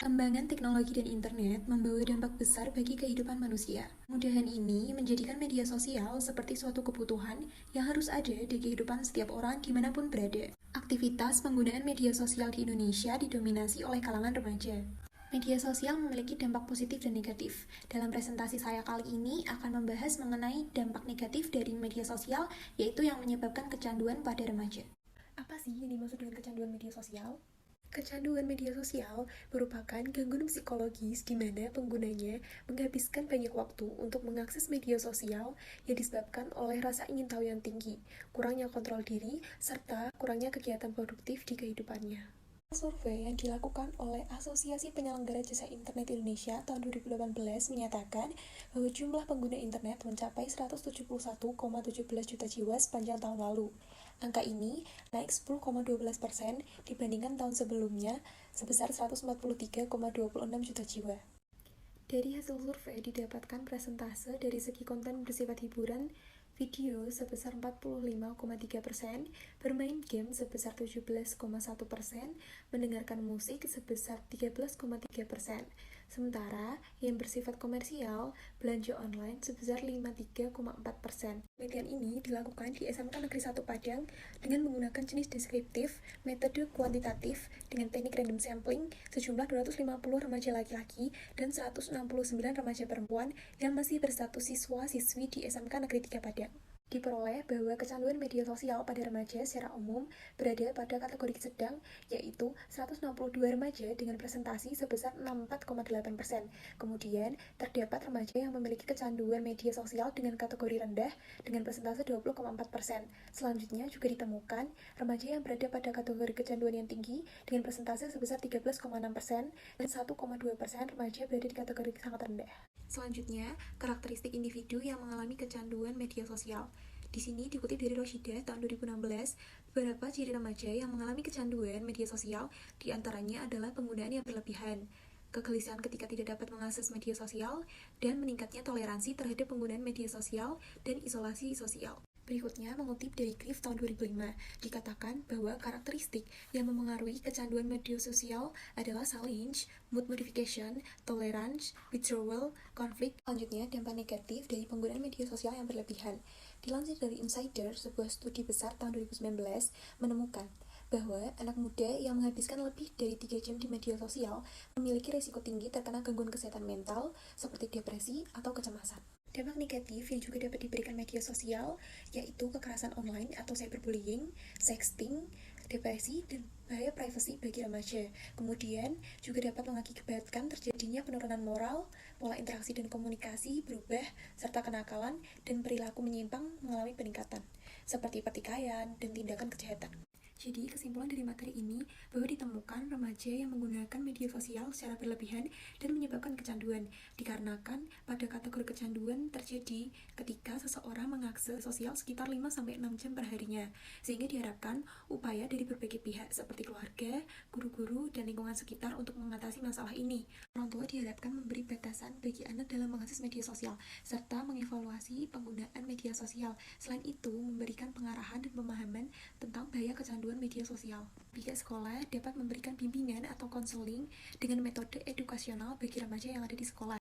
Perkembangan teknologi dan internet membawa dampak besar bagi kehidupan manusia. Kemudahan ini menjadikan media sosial seperti suatu kebutuhan yang harus ada di kehidupan setiap orang dimanapun berada. Aktivitas penggunaan media sosial di Indonesia didominasi oleh kalangan remaja. Media sosial memiliki dampak positif dan negatif. Dalam presentasi saya kali ini akan membahas mengenai dampak negatif dari media sosial, yaitu yang menyebabkan kecanduan pada remaja. Apa sih yang dimaksud dengan kecanduan media sosial? Kecanduan media sosial merupakan gangguan psikologis di mana penggunanya menghabiskan banyak waktu untuk mengakses media sosial yang disebabkan oleh rasa ingin tahu yang tinggi, kurangnya kontrol diri, serta kurangnya kegiatan produktif di kehidupannya. Survei yang dilakukan oleh Asosiasi Penyelenggara Jasa Internet Indonesia tahun 2018 menyatakan bahwa jumlah pengguna internet mencapai 171,17 juta jiwa sepanjang tahun lalu. Angka ini naik 10,12% dibandingkan tahun sebelumnya sebesar 143,26 juta jiwa. Dari hasil survei didapatkan persentase dari segi konten bersifat hiburan video sebesar 45,3%, bermain game sebesar 17,1%, mendengarkan musik sebesar 13,3%. Sementara yang bersifat komersial, belanja online sebesar 53,4%. Penelitian ini dilakukan di SMK Negeri 1 Padang dengan menggunakan jenis deskriptif, metode kuantitatif, dengan teknik random sampling, sejumlah 250 remaja laki-laki dan 169 remaja perempuan yang masih berstatus siswa-siswi di SMK Negeri 3 Padang. Diperoleh bahwa kecanduan media sosial pada remaja secara umum berada pada kategori sedang, yaitu 162 remaja dengan presentasi sebesar 64,8%. Kemudian, terdapat remaja yang memiliki kecanduan media sosial dengan kategori rendah dengan presentasi 20,4%. Selanjutnya juga ditemukan remaja yang berada pada kategori kecanduan yang tinggi dengan presentasi sebesar 13,6% dan 1,2% remaja berada di kategori sangat rendah. Selanjutnya, karakteristik individu yang mengalami kecanduan media sosial. Di sini dikutip dari Roshida tahun 2016, beberapa ciri remaja yang mengalami kecanduan media sosial diantaranya adalah penggunaan yang berlebihan, kegelisahan ketika tidak dapat mengakses media sosial, dan meningkatnya toleransi terhadap penggunaan media sosial dan isolasi sosial. Berikutnya mengutip dari Cliff tahun 2005, dikatakan bahwa karakteristik yang memengaruhi kecanduan media sosial adalah challenge, mood modification, tolerance, withdrawal, konflik. Selanjutnya, dampak negatif dari penggunaan media sosial yang berlebihan. Dilansir dari Insider, sebuah studi besar tahun 2019 menemukan bahwa anak muda yang menghabiskan lebih dari 3 jam di media sosial memiliki risiko tinggi terkena gangguan kesehatan mental seperti depresi atau kecemasan. Dampak negatif yang juga dapat diberikan media sosial yaitu kekerasan online atau cyberbullying, sexting, depresi, dan bahaya privasi bagi remaja. Kemudian juga dapat mengakibatkan terjadinya penurunan moral, pola interaksi dan komunikasi berubah, serta kenakalan dan perilaku menyimpang mengalami peningkatan, seperti pertikaian dan tindakan kejahatan. Jadi, kesimpulan dari materi ini bahwa ditemukan remaja yang menggunakan media sosial secara berlebihan dan menyebabkan kecanduan, dikarenakan pada kategori kecanduan terjadi ketika seseorang mengakses sosial sekitar 5-6 jam per harinya, sehingga diharapkan upaya dari berbagai pihak seperti keluarga, guru-guru, dan lingkungan sekitar untuk mengatasi masalah ini. Orang tua diharapkan memberi batasan bagi anak dalam mengakses media sosial, serta mengevaluasi penggunaan media sosial. Selain itu, memberikan pengarahan dan pemahaman tentang bahaya kecanduan media sosial. Pihak sekolah dapat memberikan bimbingan atau konseling dengan metode edukasional bagi remaja yang ada di sekolah.